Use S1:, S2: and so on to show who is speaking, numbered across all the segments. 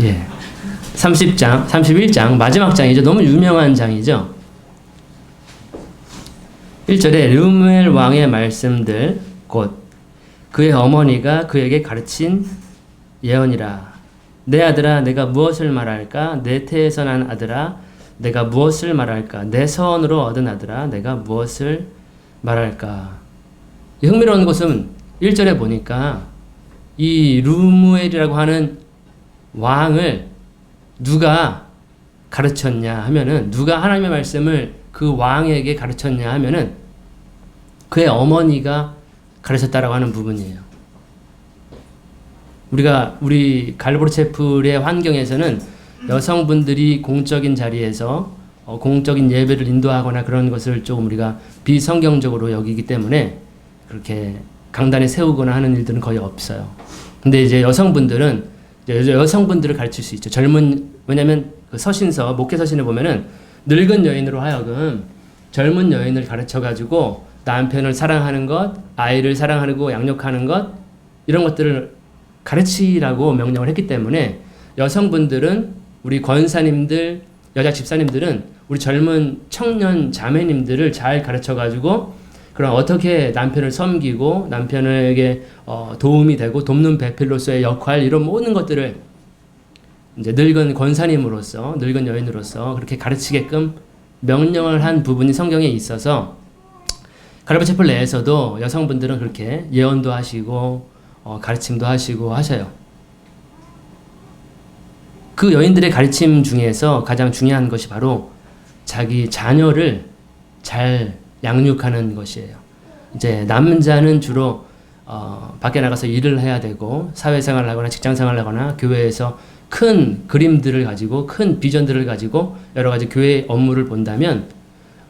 S1: 예. 30장, 31장, 마지막 장이죠. 너무 유명한 장이죠. 1절에 르무엘 왕의 말씀들, 곧 그의 어머니가 그에게 가르친 예언이라. 내 아들아, 내가 무엇을 말할까? 내 태에서 난 아들아, 내가 무엇을 말할까? 내 서원으로 얻은 아들아, 내가 무엇을 말할까? 흥미로운 것은 1절에 보니까 이 르무엘이라고 하는 왕을 누가 가르쳤냐 하면은, 누가 하나님의 말씀을 그 왕에게 가르쳤냐 하면은 그의 어머니가 가르쳤다라고 하는 부분이에요. 우리 갈보르체플의 환경에서는 여성분들이 공적인 자리에서 공적인 예배를 인도하거나 그런 것을 조금 우리가 비성경적으로 여기기 때문에 그렇게 강단에 세우거나 하는 일들은 거의 없어요. 근데 이제 여성분들을 가르칠 수 있죠. 왜냐면 그 서신서, 목회 서신에 보면은 늙은 여인으로 하여금 젊은 여인을 가르쳐가지고 남편을 사랑하는 것, 아이를 사랑하고 양육하는 것, 이런 것들을 가르치라고 명령을 했기 때문에 여성분들은, 우리 권사님들, 여자 집사님들은 우리 젊은 청년 자매님들을 잘 가르쳐가지고 그럼 어떻게 남편을 섬기고 남편에게 도움이 되고 돕는 배필로서의 역할, 이런 모든 것들을 이제 늙은 권사님으로서, 늙은 여인으로서 그렇게 가르치게끔 명령을 한 부분이 성경에 있어서 갈보체플 내에서도 여성분들은 그렇게 예언도 하시고 가르침도 하시고 하셔요. 그 여인들의 가르침 중에서 가장 중요한 것이 바로 자기 자녀를 잘 양육하는 것이에요. 이제 남자는 주로 밖에 나가서 일을 해야 되고 사회생활을 하거나 직장생활을 하거나 교회에서 큰 그림들을 가지고, 큰 비전들을 가지고 여러 가지 교회 업무를 본다면,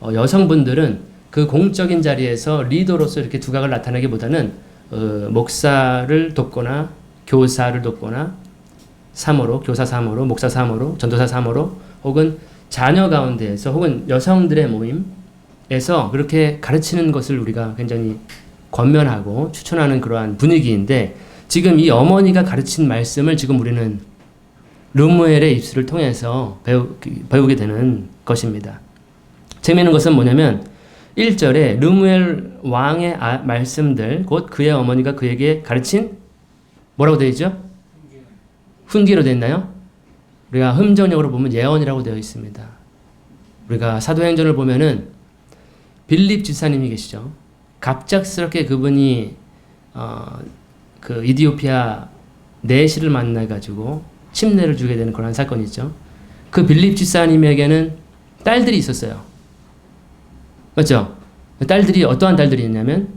S1: 여성분들은 그 공적인 자리에서 리더로서 이렇게 두각을 나타내기보다는 목사를 돕거나 교사를 돕거나 사모로, 교사 사모로, 목사 사모로, 전도사 사모로, 혹은 자녀 가운데에서, 혹은 여성들의 모임에서 그렇게 가르치는 것을 우리가 굉장히 권면하고 추천하는 그러한 분위기인데, 지금 이 어머니가 가르친 말씀을 지금 우리는 르무엘의 입술을 통해서 배우게 되는 것입니다. 재미있는 것은 뭐냐면 1절에 르무엘 왕의 말씀들, 곧 그의 어머니가 그에게 가르친, 뭐라고 되어 있죠? 훈계로 되어 있나요? 우리가 흠정역으로 보면 예언이라고 되어 있습니다. 우리가 사도행전을 보면은 빌립 집사님이 계시죠. 갑작스럽게 그분이 그 이디오피아 내시를 만나가지고 침례를 주게 되는 그런 사건이 있죠. 그 빌립 집사님에게는 딸들이 있었어요. 맞죠? 딸들이 어떠한 딸들이 있냐면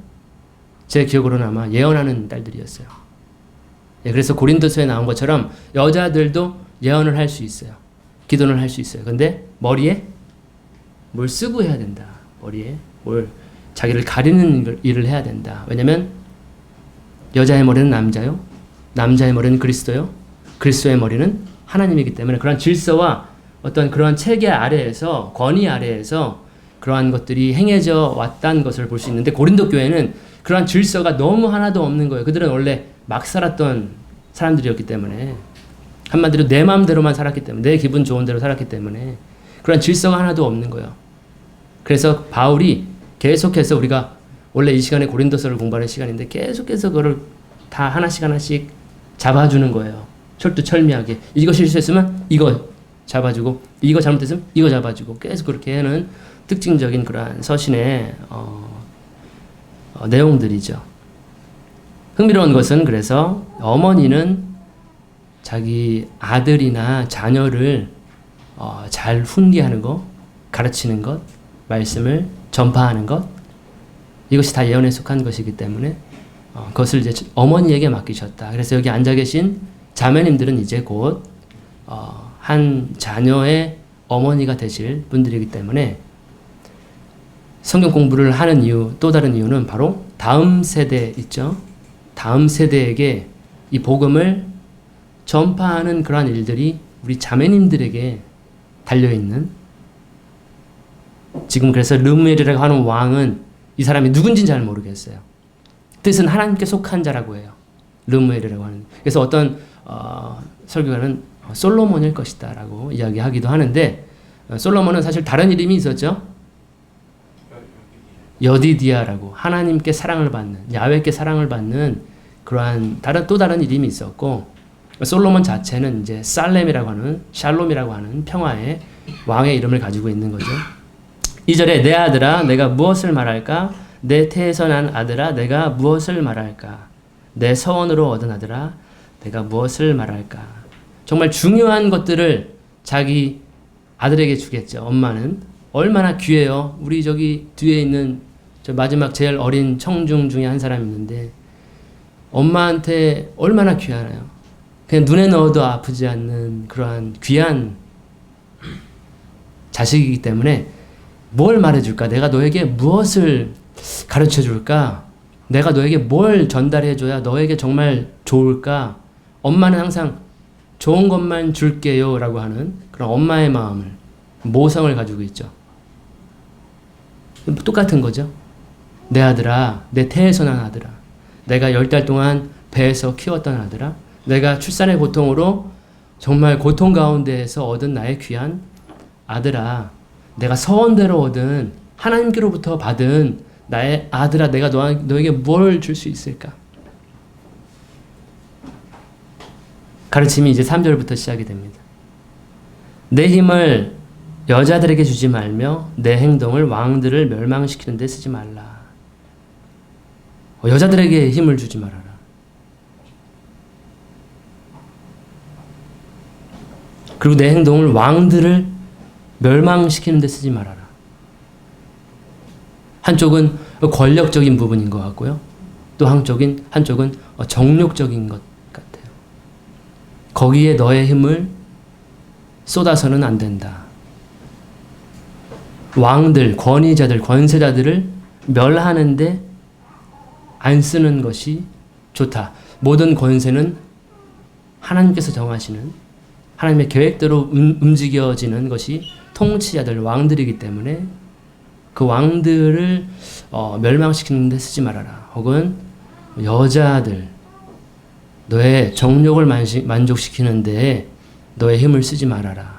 S1: 제 기억으로는 아마 예언하는 딸들이었어요. 예, 그래서 고린도서에 나온 것처럼 여자들도 예언을 할 수 있어요. 기도를 할 수 있어요. 근데 머리에 뭘 쓰고 해야 된다. 머리에 뭘 자기를 가리는 일을 해야 된다. 왜냐면 여자의 머리는 남자요, 남자의 머리는 그리스도요, 그리스도의 머리는 하나님이기 때문에 그러한 질서와 어떤 그러한 체계 아래에서, 권위 아래에서 그러한 것들이 행해져 왔다는 것을 볼 수 있는데, 고린도 교회는 그러한 질서가 너무 하나도 없는 거예요. 그들은 원래 막 살았던 사람들이었기 때문에, 한마디로 내 마음대로만 살았기 때문에, 내 기분 좋은 대로 살았기 때문에 그런 질서가 하나도 없는 거예요. 그래서 바울이 계속해서, 우리가 원래 이 시간에 고린도서를 공부하는 시간인데 계속해서 그걸 다 하나씩 하나씩 잡아주는 거예요. 철두철미하게. 이거 실수했으면 이거 잡아주고, 이거 잘못했으면 이거 잡아주고, 계속 그렇게 하는 특징적인 그러한 서신의 내용들이죠. 흥미로운 것은, 그래서 어머니는 자기 아들이나 자녀를 잘 훈계하는 것, 가르치는 것, 말씀을 전파하는 것, 이것이 다 예언에 속한 것이기 때문에 그것을 이제 어머니에게 맡기셨다. 그래서 여기 앉아 계신 자매님들은 이제 곧 한 자녀의 어머니가 되실 분들이기 때문에 성경 공부를 하는 이유, 또 다른 이유는 바로 다음 세대 있죠. 다음 세대에게 이 복음을 전파하는 그러한 일들이 우리 자매님들에게 달려있는, 지금 그래서 르무엘이라고 하는 왕은 이 사람이 누군지는 잘 모르겠어요. 뜻은 하나님께 속한 자라고 해요. 르무엘이라고 하는. 그래서 어떤 설교가는 솔로몬일 것이다 라고 이야기하기도 하는데, 솔로몬은 사실 다른 이름이 있었죠. 여디디아라고, 하나님께 사랑을 받는, 야훼께 사랑을 받는 그러한 또 다른 이름이 있었고, 솔로몬 자체는 이제 살렘이라고 하는, 샬롬이라고 하는 평화의 왕의 이름을 가지고 있는 거죠. 2절에 내 아들아 내가 무엇을 말할까? 내 태에서 난 아들아 내가 무엇을 말할까? 내 서원으로 얻은 아들아 내가 무엇을 말할까? 정말 중요한 것들을 자기 아들에게 주겠죠. 엄마는 얼마나 귀해요. 우리 저기 뒤에 있는 저 마지막 제일 어린 청중 중에 한 사람이 있는데 엄마한테 얼마나 귀하나요. 그냥 눈에 넣어도 아프지 않는 그러한 귀한 자식이기 때문에 뭘 말해줄까? 내가 너에게 무엇을 가르쳐줄까? 내가 너에게 뭘 전달해줘야 너에게 정말 좋을까? 엄마는 항상 좋은 것만 줄게요 라고 하는 그런 엄마의 마음을, 모성을 가지고 있죠. 똑같은 거죠. 내 아들아, 내 태에서 난 아들아, 내가 10달 동안 배에서 키웠던 아들아, 내가 출산의 고통으로 정말 고통 가운데에서 얻은 나의 귀한 아들아, 내가 서원대로 얻은 하나님께로부터 받은 나의 아들아, 내가 너에게 뭘 줄 수 있을까? 가르침이 이제 3절부터 시작이 됩니다. 내 힘을 여자들에게 주지 말며 내 행동을 왕들을 멸망시키는 데 쓰지 말라. 여자들에게 힘을 주지 말아라. 그리고 내 행동을 왕들을 멸망시키는 데 쓰지 말아라. 한쪽은 권력적인 부분인 것 같고요. 또 한쪽은 정욕적인 것 같아요. 거기에 너의 힘을 쏟아서는 안 된다. 왕들, 권위자들, 권세자들을 멸하는데 안 쓰는 것이 좋다. 모든 권세는 하나님께서 정하시는, 하나님의 계획대로 움직여지는 것이 통치자들, 왕들이기 때문에 그 왕들을 멸망시키는 데 쓰지 말아라. 혹은 여자들, 너의 정욕을 만족시키는 데에 너의 힘을 쓰지 말아라.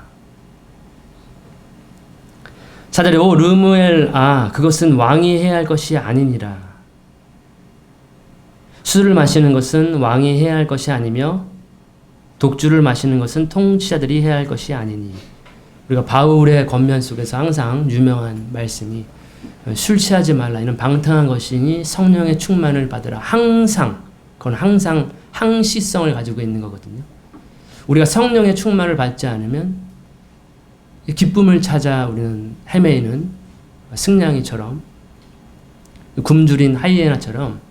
S1: 4절에 오 르무엘 그것은 왕이 해야 할 것이 아니니라. 술을 마시는 것은 왕이 해야 할 것이 아니며 독주를 마시는 것은 통치자들이 해야 할 것이 아니니. 우리가 바울의 권면 속에서 항상 유명한 말씀이 술 취하지 말라. 이는 방탕한 것이니 성령의 충만을 받으라. 그건 항상 항시성을 가지고 있는 거거든요. 우리가 성령의 충만을 받지 않으면 기쁨을 찾아 우리는 헤매이는 승냥이처럼, 굶주린 하이에나처럼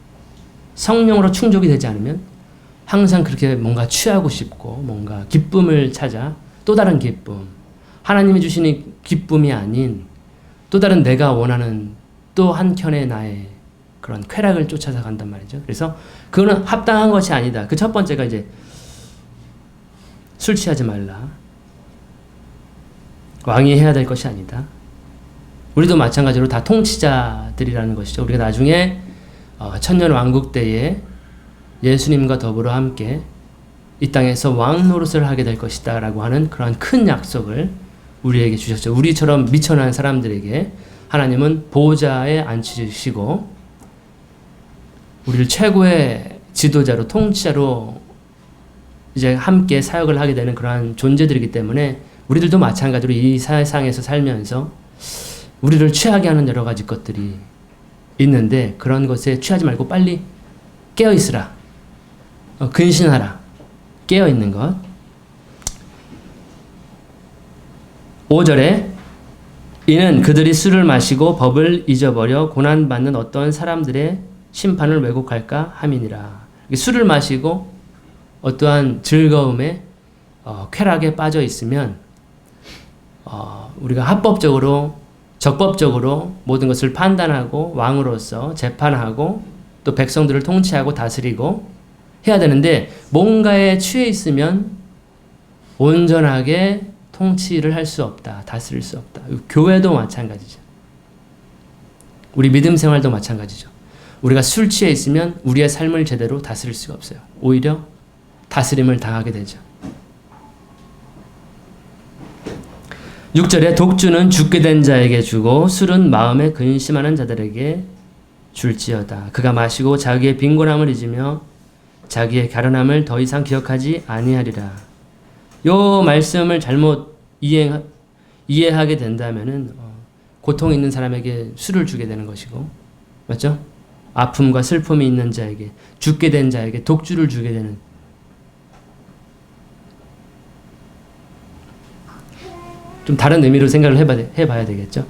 S1: 성령으로 충족이 되지 않으면 항상 그렇게 뭔가 취하고 싶고 뭔가 기쁨을 찾아 또 다른 기쁨, 하나님이 주시는 기쁨이 아닌 또 다른 내가 원하는 또 한켠의 나의 그런 쾌락을 쫓아서 간단 말이죠. 그래서 그거는 합당한 것이 아니다. 그 첫 번째가 이제 술 취하지 말라. 왕이 해야 될 것이 아니다. 우리도 마찬가지로 다 통치자들이라는 것이죠. 우리가 나중에 천년 왕국 때에 예수님과 더불어 함께 이 땅에서 왕 노릇을 하게 될 것이다 라고 하는 그러한 큰 약속을 우리에게 주셨죠. 우리처럼 미천한 사람들에게 하나님은 보좌에 앉히시고 우리를 최고의 지도자로, 통치자로 이제 함께 사역을 하게 되는 그러한 존재들이기 때문에 우리들도 마찬가지로 이 세상에서 살면서 우리를 취하게 하는 여러 가지 것들이 있는데 그런 것에 취하지 말고 빨리 깨어있으라. 근신하라. 깨어있는 것. 5절에 이는 그들이 술을 마시고 법을 잊어버려 고난받는 어떤 사람들의 심판을 왜곡할까 함이니라. 술을 마시고 어떠한 즐거움에 쾌락에 빠져 있으면 우리가 합법적으로 적법적으로 모든 것을 판단하고 왕으로서 재판하고 또 백성들을 통치하고 다스리고 해야 되는데 뭔가에 취해 있으면 온전하게 통치를 할 수 없다. 다스릴 수 없다. 교회도 마찬가지죠. 우리 믿음 생활도 마찬가지죠. 우리가 술 취해 있으면 우리의 삶을 제대로 다스릴 수가 없어요. 오히려 다스림을 당하게 되죠. 6절에 독주는 죽게 된 자에게 주고 술은 마음에 근심하는 자들에게 줄지어다. 그가 마시고 자기의 빈곤함을 잊으며 자기의 가련함을 더 이상 기억하지 아니하리라. 요 말씀을 잘못 이해하게 된다면은 고통 있는 사람에게 술을 주게 되는 것이고, 맞죠? 아픔과 슬픔이 있는 자에게, 죽게 된 자에게 독주를 주게 되는, 좀 다른 의미로 생각을 해봐야 되겠죠.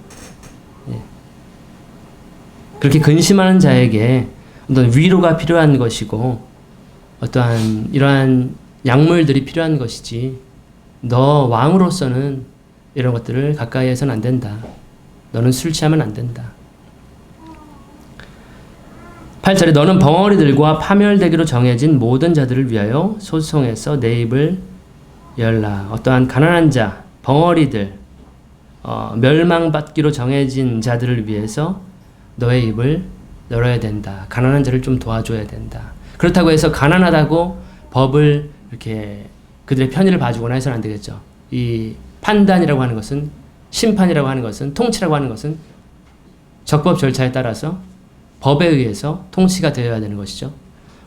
S1: 예. 그렇게 근심하는 자에게 어떤 위로가 필요한 것이고 어떠한 이러한 약물들이 필요한 것이지, 너 왕으로서는 이런 것들을 가까이 해서는 안 된다. 너는 술 취하면 안 된다. 8절에 너는 벙어리들과 파멸되기로 정해진 모든 자들을 위하여 소송에서 내 입을 열라. 어떠한 가난한 자, 벙어리들, 멸망받기로 정해진 자들을 위해서 너의 입을 열어야 된다. 가난한 자를 좀 도와줘야 된다. 그렇다고 해서 가난하다고 법을 이렇게 그들의 편의를 봐주거나 해서는 안 되겠죠. 이 판단이라고 하는 것은, 심판이라고 하는 것은, 통치라고 하는 것은 적법 절차에 따라서 법에 의해서 통치가 되어야 되는 것이죠.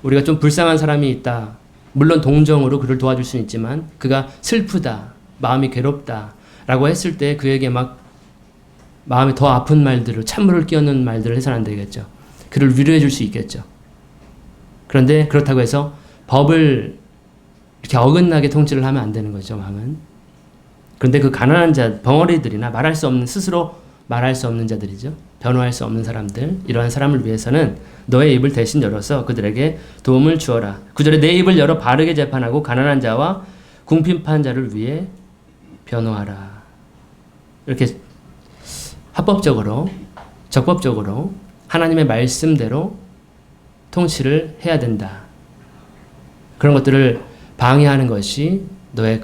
S1: 우리가 좀 불쌍한 사람이 있다. 물론 동정으로 그를 도와줄 수는 있지만 그가 슬프다, 마음이 괴롭다 라고 했을 때 그에게 막 마음이 더 아픈 말들을, 찬물을 끼얹는 말들을 해서는 안 되겠죠. 그를 위로해 줄 수 있겠죠. 그런데 그렇다고 해서 법을 이렇게 어긋나게 통치를 하면 안 되는 거죠, 왕은. 그런데 그 가난한 자, 벙어리들이나 말할 수 없는, 스스로 말할 수 없는 자들이죠. 변호할 수 없는 사람들, 이러한 사람을 위해서는 너의 입을 대신 열어서 그들에게 도움을 주어라. 9절에 내 입을 열어 바르게 재판하고 가난한 자와 궁핍한 자를 위해 변호하라. 이렇게 합법적으로, 적법적으로 하나님의 말씀대로 통치를 해야 된다. 그런 것들을 방해하는 것이 너의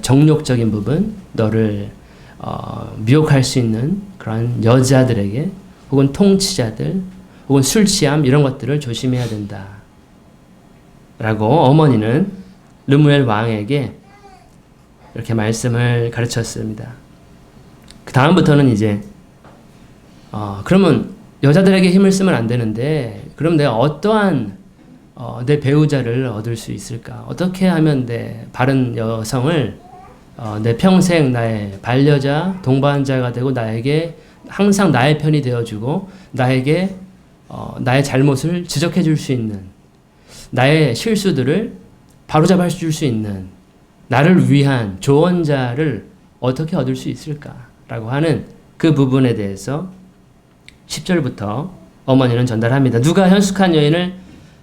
S1: 정욕적인 부분, 너를 미혹할 수 있는 그런 여자들에게, 혹은 통치자들, 혹은 술 취함, 이런 것들을 조심해야 된다. 라고 어머니는 르무엘 왕에게 이렇게 말씀을 가르쳤습니다. 그 다음부터는 이제 그러면 여자들에게 힘을 쓰면 안 되는데, 그럼 내가 어떠한 내 배우자를 얻을 수 있을까? 어떻게 하면 내 바른 여성을 내 평생 나의 반려자, 동반자가 되고 나에게 항상 나의 편이 되어주고 나에게 나의 잘못을 지적해 줄 수 있는, 나의 실수들을 바로잡아 줄 수 있는, 나를 위한 조언자를 어떻게 얻을 수 있을까라고 하는 그 부분에 대해서 10절부터 어머니는 전달합니다. 누가 현숙한 여인을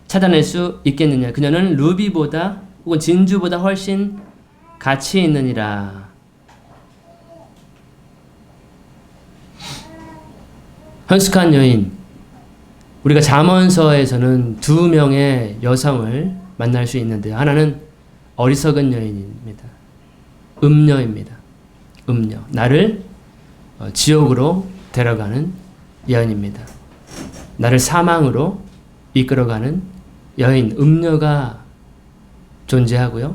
S1: 찾아낼 수 있겠느냐? 그녀는 루비보다 혹은 진주보다 훨씬 가치 있느니라. 현숙한 여인, 우리가 잠언서에서는 두 명의 여성을 만날 수 있는데요. 하나는 어리석은 여인입니다. 음녀입니다. 음녀. 나를 지옥으로 데려가는 여인입니다. 나를 사망으로 이끌어가는 여인, 음녀가 존재하고요.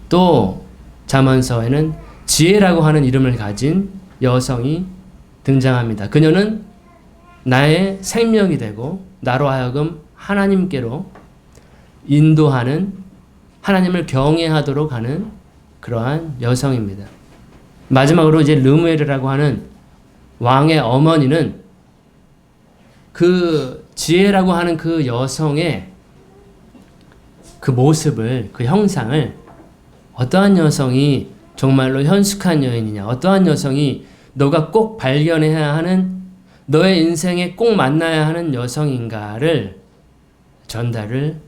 S1: 또 잠언서에는 지혜라고 하는 이름을 가진 여성이 등장합니다. 그녀는 나의 생명이 되고 나로 하여금 하나님께로 인도하는, 하나님을 경외하도록 하는 그러한 여성입니다. 마지막으로 이제 르무엘이라고 하는 왕의 어머니는 그 지혜라고 하는 그 여성의 그 모습을, 그 형상을, 어떠한 여성이 정말로 현숙한 여인이냐, 어떠한 여성이 너가 꼭 발견해야 하는, 너의 인생에 꼭 만나야 하는 여성인가를 전달을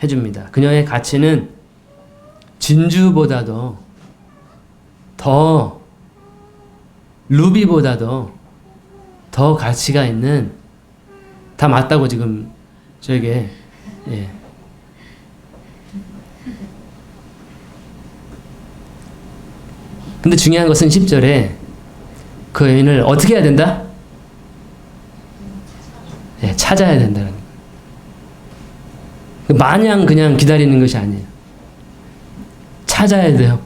S1: 해줍니다. 그녀의 가치는 진주보다도 더, 루비보다도 더 가치가 있는, 다 맞다고 지금 저에게, 예. 근데 중요한 것은 10절에 그 여인을 어떻게 해야 된다? 예, 찾아야 된다는 거예요. 마냥 그냥 기다리는 것이 아니에요. 찾아야 돼요.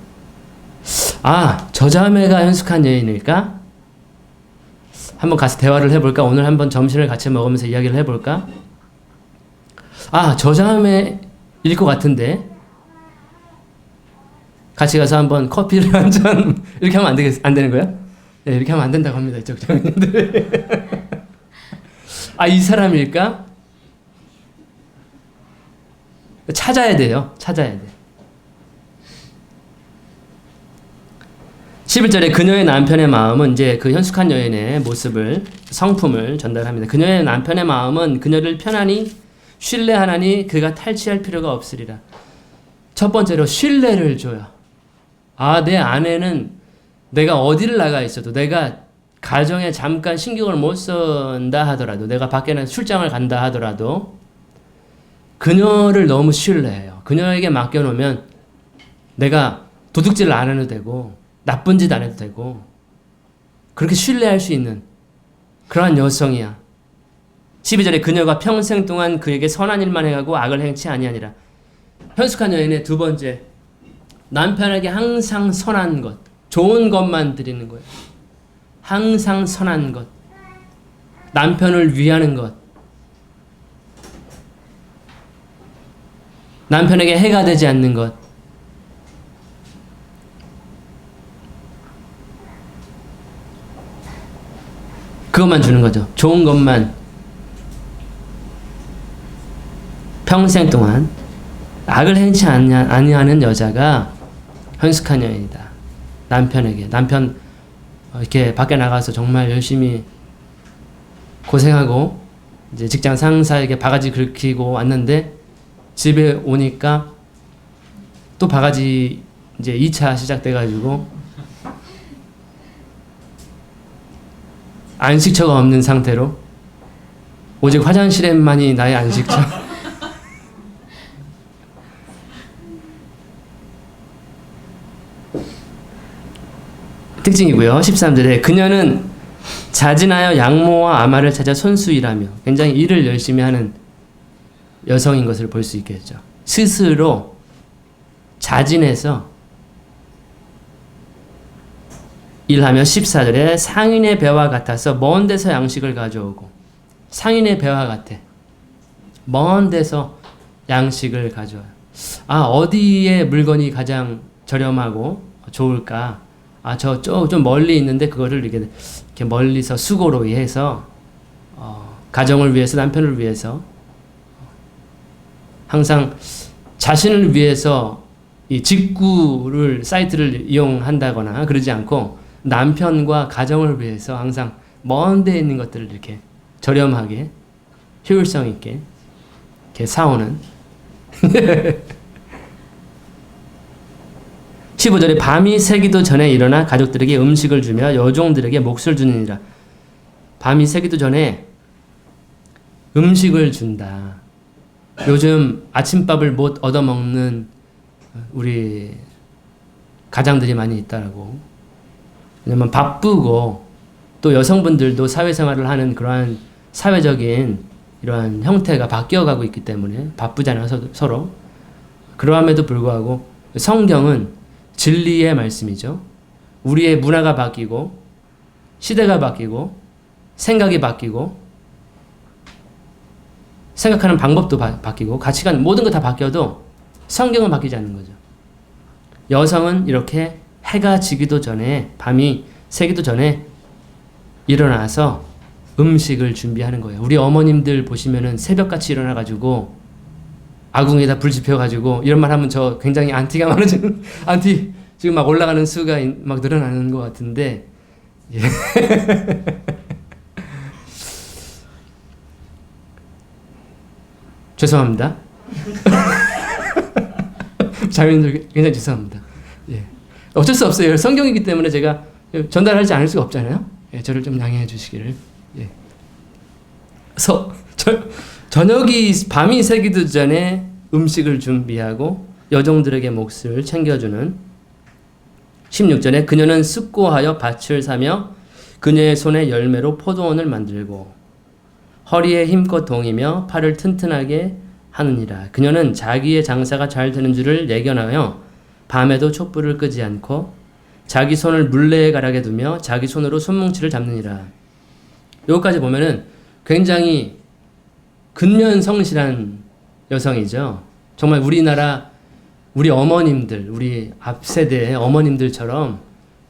S1: 아, 저 자매가 현숙한 여인일까? 한번 가서 대화를 해볼까? 오늘 한번 점심을 같이 먹으면서 이야기를 해볼까? 아, 저 자매일 것 같은데 같이 가서 한번 커피를 한 잔 이렇게 하면 안 되는 거야? 네, 이렇게 하면 안 된다고 합니다. 이쪽 장님들. 아, 이 사람일까? 찾아야 돼요. 찾아야 돼. 11절에 그녀의 남편의 마음은 이제 그 현숙한 여인의 모습을, 성품을 전달합니다. 그녀의 남편의 마음은 그녀를 편안히 신뢰하나니 그가 탈취할 필요가 없으리라. 첫 번째로 신뢰를 줘요. 아, 내 아내는 내가 어디를 나가 있어도, 내가 가정에 잠깐 신경을 못 쓴다 하더라도, 내가 밖에는 출장을 간다 하더라도 그녀를 너무 신뢰해요. 그녀에게 맡겨놓으면 내가 도둑질 안 해도 되고 나쁜 짓 안 해도 되고 그렇게 신뢰할 수 있는 그러한 여성이야. 12절에 그녀가 평생 동안 그에게 선한 일만 행하고 악을 행치 아니하니라. 현숙한 여인의 두 번째, 남편에게 항상 선한 것, 좋은 것만 드리는 거예요. 항상 선한 것, 남편을 위하는 것, 남편에게 해가 되지 않는 것. 그것만 주는 거죠. 좋은 것만 평생 동안. 악을 행치 아니하는 여자가 현숙한 여인이다. 남편에게, 남편 이렇게 밖에 나가서 정말 열심히 고생하고 이제 직장 상사에게 바가지 긁히고 왔는데 집에 오니까 또 바가지 이제 2차 시작돼가지고 안식처가 없는 상태로 오직 화장실에만이 나의 안식처. 특징이고요. 13절에 그녀는 자진하여 양모와 아마를 찾아 손수일하며, 굉장히 일을 열심히 하는 여성인 것을 볼 수 있겠죠. 스스로 자진해서 일하며 14절에 상인의 배와 같아서 먼 데서 양식을 가져오고. 상인의 배와 같아. 먼 데서 양식을 가져와요. 아, 어디에 물건이 가장 저렴하고 좋을까? 아, 좀 멀리 있는데 그거를 이렇게 멀리서 수고로 해서 가정을 위해서, 남편을 위해서 항상 자신을 위해서 이 직구를 사이트를 이용한다거나 그러지 않고 남편과 가정을 위해서 항상 먼 데 있는 것들을 이렇게 저렴하게 효율성 있게 이렇게 사오는. 15절에 밤이 새기도 전에 일어나 가족들에게 음식을 주며 여종들에게 몫을 주느니라. 밤이 새기도 전에 음식을 준다. 요즘 아침밥을 못 얻어먹는 우리 가장들이 많이 있다라고. 왜냐면 바쁘고 또 여성분들도 사회생활을 하는 그러한 사회적인 이러한 형태가 바뀌어가고 있기 때문에 바쁘잖아요, 서로. 그러함에도 불구하고 성경은 진리의 말씀이죠. 우리의 문화가 바뀌고 시대가 바뀌고 생각이 바뀌고 생각하는 방법도 바뀌고 가치관 모든 거 다 바뀌어도 성경은 바뀌지 않는 거죠. 여성은 이렇게 해가 지기도 전에, 밤이 새기도 전에 일어나서 음식을 준비하는 거예요. 우리 어머님들 보시면은 새벽같이 일어나가지고 아궁이에다 불 지펴가지고 이런 말 하면 저 굉장히 안티가 많아지는, 안티 지금 막 올라가는 수가 막 늘어나는 것 같은데, 예. 죄송합니다. 자매님들 굉장히 죄송합니다. 예. 어쩔 수 없어요. 성경이기 때문에 제가 전달하지 않을 수가 없잖아요. 예, 저를 좀 양해해 주시기를. 예. 저녁이 밤이 새기도 전에 음식을 준비하고 여종들에게 몫을 챙겨주는. 16절에 그녀는 숙고하여 밭을 사며 그녀의 손에 열매로 포도원을 만들고 허리에 힘껏 동이며 팔을 튼튼하게 하느니라. 그녀는 자기의 장사가 잘 되는 줄을 예견하여 밤에도 촛불을 끄지 않고 자기 손을 물레의 가락에 두며 자기 손으로 손뭉치를 잡느니라. 여기까지 보면은 굉장히 근면성실한 여성이죠. 정말 우리나라 우리 어머님들, 우리 앞 세대의 어머님들처럼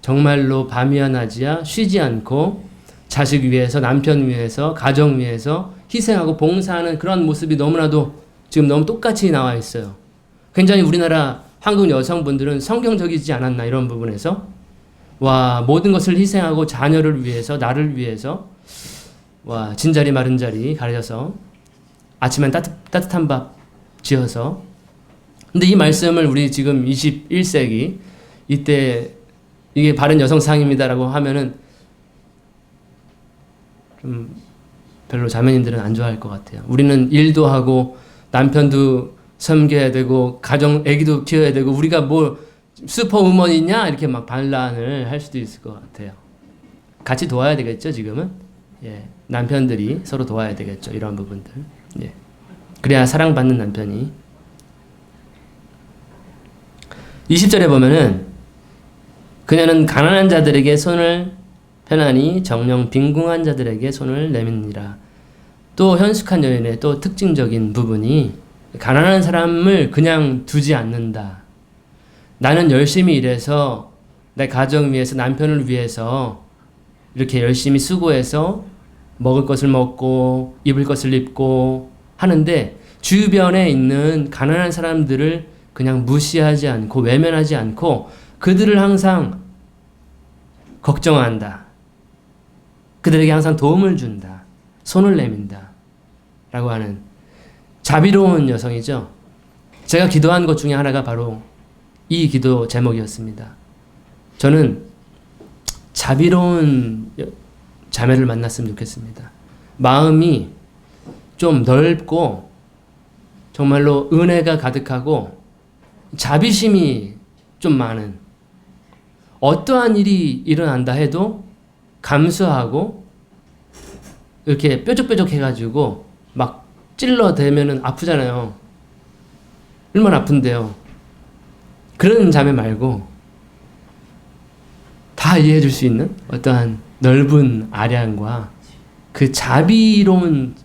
S1: 정말로 밤이야 낮이야 쉬지 않고 자식 위해서, 남편 위해서, 가정 위해서 희생하고 봉사하는 그런 모습이 너무나도 지금 너무 똑같이 나와 있어요. 굉장히 우리나라 한국 여성분들은 성경적이지 않았나 이런 부분에서 와 모든 것을 희생하고 자녀를 위해서 나를 위해서 와 진자리 마른 자리 가려서 아침엔 따뜻한 밥 지어서 근데 이 말씀을 우리 지금 21세기 이때 이게 바른 여성상입니다라고 하면은 좀 별로 자매님들은 안 좋아할 것 같아요. 우리는 일도 하고 남편도 섬겨야 되고 가정 애기도 키워야 되고 우리가 뭐 슈퍼우먼이냐 이렇게 막 반란을 할 수도 있을 것 같아요. 같이 도와야 되겠죠 지금은. 예, 남편들이 서로 도와야 되겠죠 이런 부분들. 예, 그래야 사랑받는 남편이. 20절에 보면은 그녀는 가난한 자들에게 손을 편하니 정령 빈궁한 자들에게 손을 내밉니라. 또 현숙한 여인의 또 특징적인 부분이 가난한 사람을 그냥 두지 않는다. 나는 열심히 일해서 내 가정 위해서 남편을 위해서 이렇게 열심히 수고해서 먹을 것을 먹고 입을 것을 입고 하는데 주변에 있는 가난한 사람들을 그냥 무시하지 않고 외면하지 않고 그들을 항상 걱정한다. 그들에게 항상 도움을 준다. 손을 내민다. 라고 하는 자비로운 여성이죠. 제가 기도한 것 중에 하나가 바로 이 기도 제목이었습니다. 저는 자비로운 자매를 만났으면 좋겠습니다. 마음이 좀 넓고 정말로 은혜가 가득하고 자비심이 좀 많은 어떠한 일이 일어난다 해도 감수하고 이렇게 뾰족뾰족 해가지고 막 찔러대면은 아프잖아요. 얼마나 아픈데요. 그런 자매 말고 다 이해해 줄 수 있는 어떠한 넓은 아량과 그 자비로운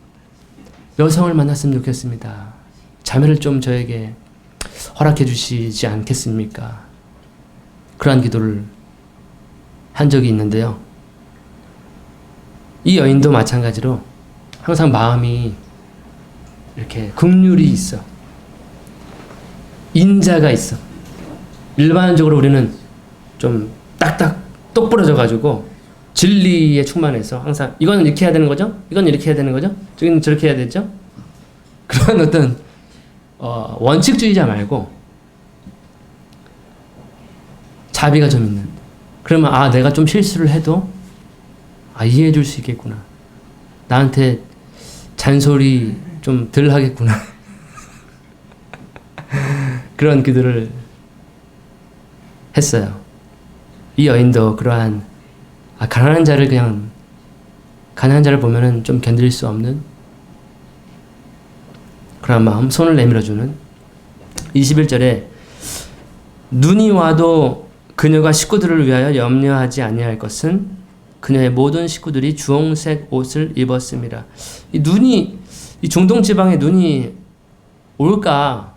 S1: 여성을 만났으면 좋겠습니다. 자매를 좀 저에게 허락해 주시지 않겠습니까? 그러한 기도를 한 적이 있는데요. 이 여인도 마찬가지로 항상 마음이 이렇게 긍휼이 있어. 인자가 있어. 일반적으로 우리는 좀 딱딱 똑부러져 가지고 진리에 충만해서 항상 이거는 이렇게 해야 되는 거죠? 이건 이렇게 해야 되는 거죠? 저기는 저렇게 해야 되죠? 그런 어떤 원칙주의자 말고 자비가 좀 있는. 그러면 아 내가 좀 실수를 해도 이해해 줄 수 있겠구나. 나한테 잔소리 좀 덜 하겠구나. 그런 기도를 했어요. 이 여인도 그러한 가난한 자를 보면은 좀 견딜 수 없는 그런 마음, 손을 내밀어주는 21절에 눈이 와도 그녀가 식구들을 위하여 염려하지 아니할 것은 그녀의 모든 식구들이 주홍색 옷을 입었습니다. 이 중동 지방에 눈이 올까?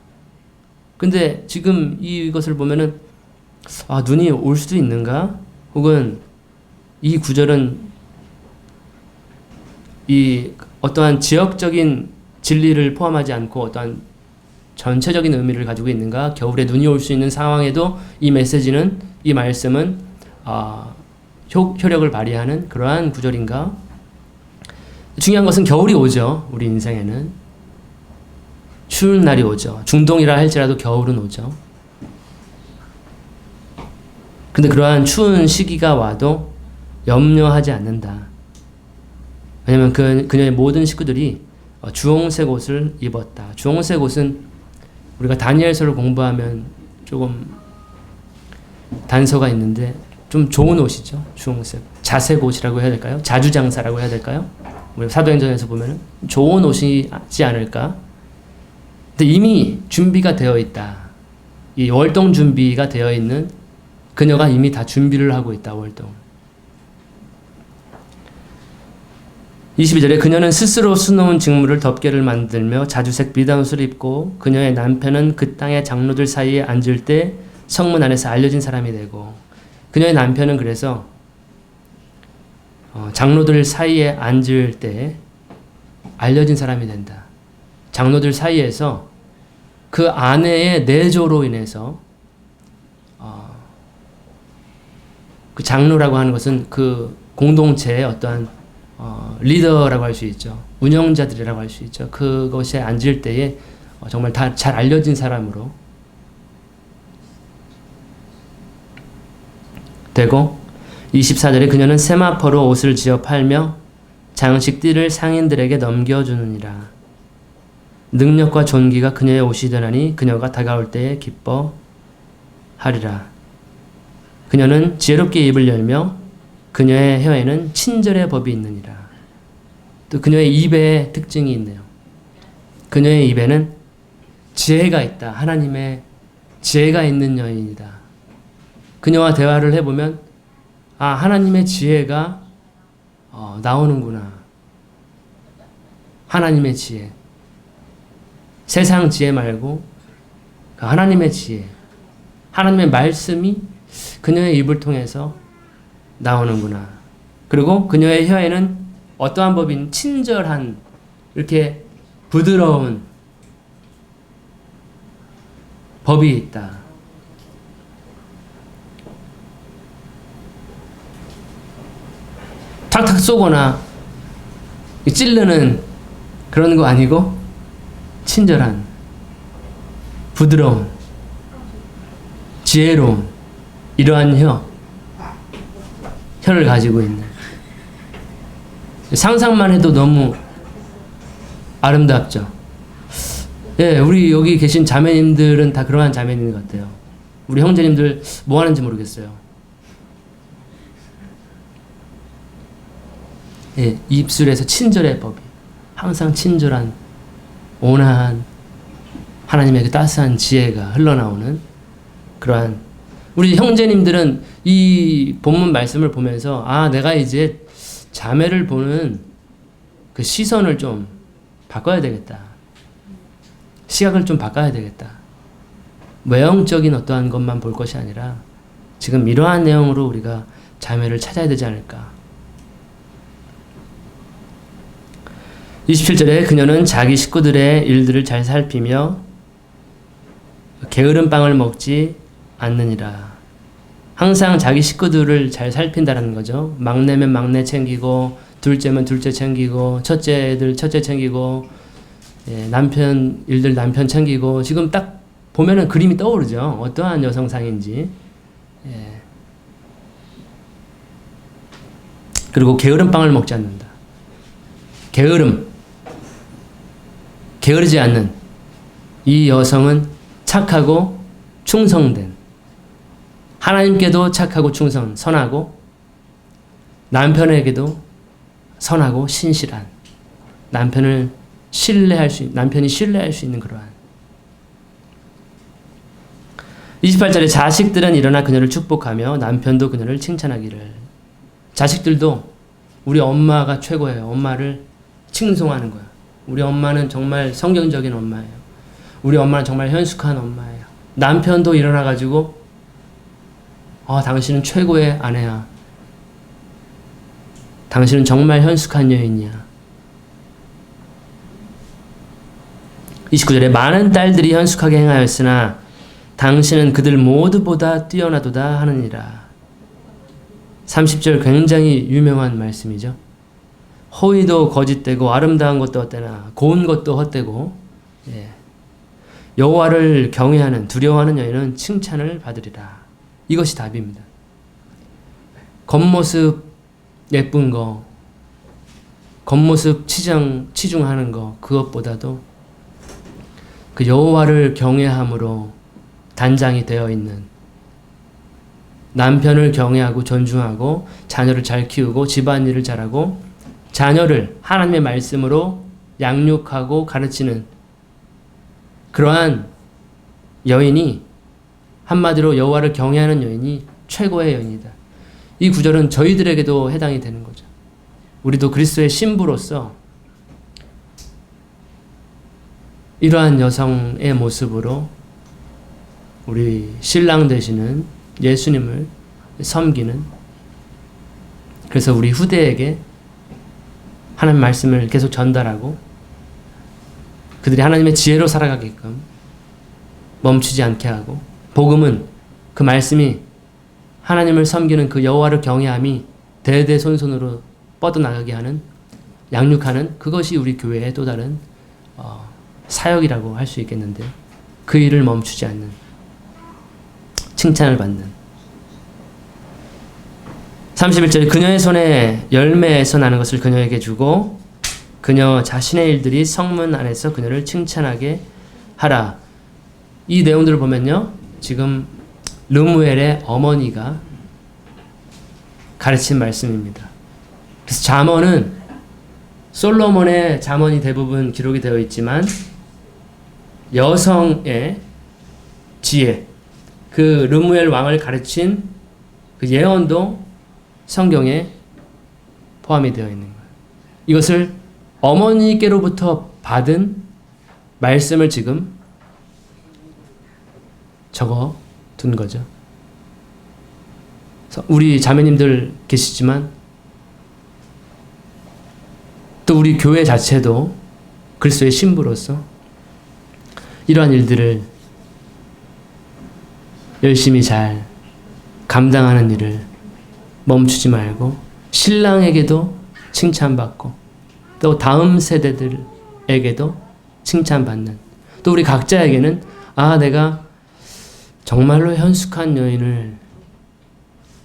S1: 근데 지금 이것을 보면은 눈이 올 수도 있는가? 혹은 이 구절은 이 어떠한 지역적인 진리를 포함하지 않고 어떠한 전체적인 의미를 가지고 있는가? 겨울에 눈이 올 수 있는 상황에도 이 메시지는, 이 말씀은 효력을 발휘하는 그러한 구절인가? 중요한 것은 겨울이 오죠. 우리 인생에는. 추운 날이 오죠. 중동이라 할지라도 겨울은 오죠. 근데 그러한 추운 시기가 와도 염려하지 않는다. 왜냐면 그녀의 모든 식구들이 주홍색 옷을 입었다. 주홍색 옷은 우리가 다니엘서를 공부하면 조금 단서가 있는데 좀 좋은 옷이죠. 주홍색. 자색 옷이라고 해야 될까요? 자주장사라고 해야 될까요? 우리 사도행전에서 보면 좋은 옷이지 않을까? 근데 이미 준비가 되어 있다. 이 월동 준비가 되어 있는 그녀가 이미 다 준비를 하고 있다. 5월 동안. 22절에 그녀는 스스로 수놓은 직물을 덮개를 만들며 자주색 비단옷을 입고 그녀의 남편은 그 땅의 장로들 사이에 앉을 때 성문 안에서 알려진 사람이 되고, 그녀의 남편은 그래서 장로들 사이에 앉을 때 알려진 사람이 된다. 장로들 사이에서 그 아내의 내조로 인해서 그 장로라고 하는 것은 그 공동체의 어떠한 리더라고 할 수 있죠. 운영자들이라고 할 수 있죠. 그것에 앉을 때에 정말 다 잘 알려진 사람으로 되고, 24절에 그녀는 세마포로 옷을 지어 팔며 장식띠를 상인들에게 넘겨주느니라. 능력과 존귀가 그녀의 옷이 되나니 그녀가 다가올 때에 기뻐하리라. 그녀는 지혜롭게 입을 열며 그녀의 혀에는 친절의 법이 있느니라. 또 그녀의 입에 특징이 있네요. 그녀의 입에는 지혜가 있다. 하나님의 지혜가 있는 여인이다. 그녀와 대화를 해보면 하나님의 지혜가 나오는구나. 하나님의 지혜. 세상 지혜 말고 하나님의 지혜. 하나님의 말씀이 그녀의 입을 통해서 나오는구나. 그리고 그녀의 혀에는 어떠한 법인 친절한, 이렇게 부드러운 법이 있다. 탁탁 쏘거나 찌르는 그런 거 아니고 친절한, 부드러운, 지혜로운 이러한 혀를 가지고 있는, 상상만 해도 너무 아름답죠. 예, 우리 여기 계신 자매님들은 다 그러한 자매님 같아요. 우리 형제님들 뭐 하는지 모르겠어요. 예, 입술에서 친절의 법이, 항상 친절한, 온화한 하나님의 그 따스한 지혜가 흘러나오는 그러한, 우리 형제님들은 이 본문 말씀을 보면서 내가 이제 자매를 보는 그 시선을 좀 바꿔야 되겠다. 시각을 좀 바꿔야 되겠다. 외형적인 어떠한 것만 볼 것이 아니라 지금 이러한 내용으로 우리가 자매를 찾아야 되지 않을까. 27절에 그녀는 자기 식구들의 일들을 잘 살피며 게으른 빵을 먹지 않느니라. 항상 자기 식구들을 잘 살핀다는 거죠. 막내면 막내 챙기고, 둘째면 둘째 챙기고, 첫째들 첫째 챙기고, 예, 남편 일들 남편 챙기고. 지금 딱 보면은 그림이 떠오르죠. 어떠한 여성상인지. 예. 그리고 게으른 빵을 먹지 않는다. 게으르지 않는 이 여성은 착하고 충성된, 하나님께도 착하고 선하고, 남편에게도 선하고 신실한, 남편이 신뢰할 수 있는 그러한. 28절에 자식들은 일어나 그녀를 축복하며 남편도 그녀를 칭찬하기를. 자식들도 우리 엄마가 최고예요. 엄마를 칭송하는 거야. 우리 엄마는 정말 성경적인 엄마예요. 우리 엄마는 정말 현숙한 엄마예요. 남편도 일어나가지고 당신은 최고의 아내야. 당신은 정말 현숙한 여인이야. 29절에 많은 딸들이 현숙하게 행하였으나 당신은 그들 모두보다 뛰어나도다 하느니라. 30절 굉장히 유명한 말씀이죠. 호의도 거짓되고 아름다운 것도 헛되나 고운 것도 헛되고, 예. 여호와를 경외하는, 두려워하는 여인은 칭찬을 받으리라. 이것이 답입니다. 겉모습 예쁜 거, 겉모습 치중하는 거, 그것보다도 그 여호와를 경외함으로 단장이 되어 있는, 남편을 경외하고 존중하고 자녀를 잘 키우고 집안일을 잘하고 자녀를 하나님의 말씀으로 양육하고 가르치는 그러한 여인이, 한마디로 여호와를 경외하는 여인이 최고의 여인이다. 이 구절은 저희들에게도 해당이 되는 거죠. 우리도 그리스도의 신부로서 이러한 여성의 모습으로 우리 신랑 되시는 예수님을 섬기는, 그래서 우리 후대에게 하나님 말씀을 계속 전달하고 그들이 하나님의 지혜로 살아가게끔 멈추지 않게 하고, 복음은 그 말씀이 하나님을 섬기는 그 여호와를 경외함이 대대손손으로 뻗어나가게 하는, 양육하는, 그것이 우리 교회의 또 다른 사역이라고 할 수 있겠는데, 그 일을 멈추지 않는, 칭찬을 받는. 31절에 그녀의 손에 열매에서 나는 것을 그녀에게 주고 그녀 자신의 일들이 성문 안에서 그녀를 칭찬하게 하라. 이 내용들을 보면요, 지금 르무엘의 어머니가 가르친 말씀입니다. 그래서 잠언은 솔로몬의 잠언이 대부분 기록이 되어 있지만 여성의 지혜, 그 르무엘 왕을 가르친 그 예언도 성경에 포함이 되어 있는 거예요. 이것을 어머니께로부터 받은 말씀을 지금 적어 둔 거죠. 그래서 우리 자매님들 계시지만 또 우리 교회 자체도 그리스도의 신부로서 이러한 일들을 열심히 잘 감당하는 일을 멈추지 말고 신랑에게도 칭찬받고 또 다음 세대들에게도 칭찬받는, 또 우리 각자에게는 내가 정말로 현숙한 여인을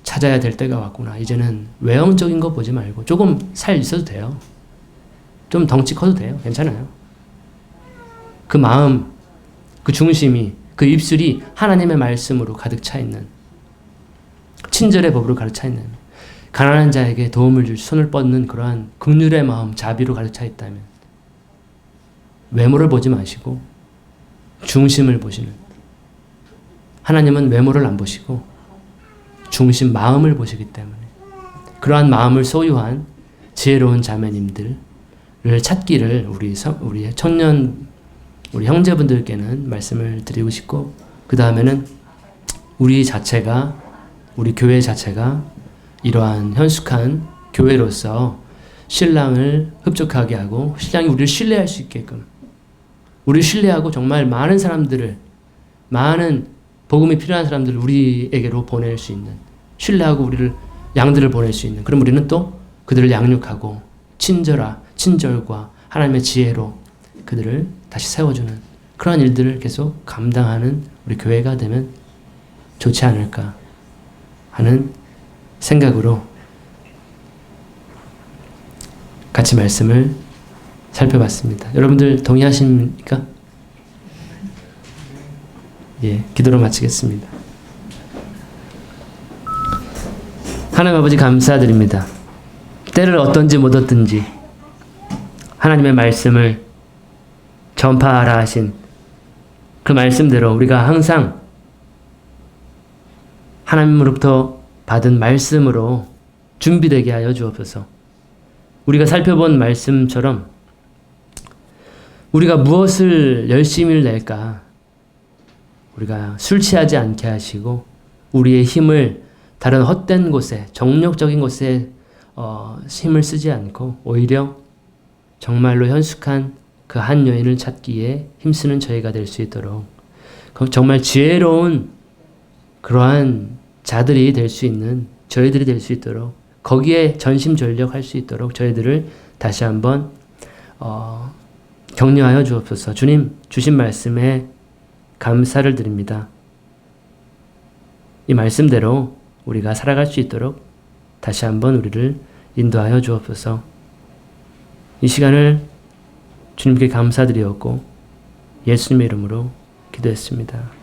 S1: 찾아야 될 때가 왔구나. 이제는 외형적인 거 보지 말고 조금 살 있어도 돼요. 좀 덩치 커도 돼요. 괜찮아요. 그 마음, 그 중심이, 그 입술이 하나님의 말씀으로 가득 차 있는, 친절의 법으로 가득 차 있는, 가난한 자에게 도움을 줄 손을 뻗는 그러한 긍휼의 마음, 자비로 가득 차 있다면 외모를 보지 마시고 중심을 보시는, 하나님은 외모를 안 보시고 중심, 마음을 보시기 때문에 그러한 마음을 소유한 지혜로운 자매님들을 찾기를 우리 청년, 우리 형제분들께는 말씀을 드리고 싶고, 그 다음에는 우리 자체가, 우리 교회 자체가 이러한 현숙한 교회로서 신랑을 흡족하게 하고 신랑이 우리를 신뢰할 수 있게끔, 우리를 신뢰하고 정말 많은 사람들을, 많은 복음이 필요한 사람들을 우리에게로 보낼 수 있는, 신뢰하고 우리를, 양들을 보낼 수 있는, 그럼 우리는 또 그들을 양육하고 친절과 하나님의 지혜로 그들을 다시 세워주는 그러한 일들을 계속 감당하는 우리 교회가 되면 좋지 않을까 하는 생각으로 같이 말씀을 살펴봤습니다. 여러분들 동의하십니까? 예, 기도로 마치겠습니다. 하나님 아버지 감사드립니다. 때를 얻든지 못 얻든지 하나님의 말씀을 전파하라 하신 그 말씀대로 우리가 항상 하나님으로부터 받은 말씀으로 준비되게 하여 주옵소서. 우리가 살펴본 말씀처럼 우리가 무엇을 열심히 낼까? 우리가 술 취하지 않게 하시고 우리의 힘을 다른 헛된 곳에, 정욕적인 곳에 힘을 쓰지 않고 오히려 정말로 현숙한 그 한 여인을 찾기에 힘쓰는 저희가 될 수 있도록, 정말 지혜로운 그러한 자들이 될 수 있는 저희들이 될 수 있도록, 거기에 전심전력할 수 있도록 저희들을 다시 한번 격려하여 주옵소서. 주님 주신 말씀에 감사를 드립니다. 이 말씀대로 우리가 살아갈 수 있도록 다시 한번 우리를 인도하여 주옵소서. 이 시간을 주님께 감사드리었고 예수님의 이름으로 기도했습니다.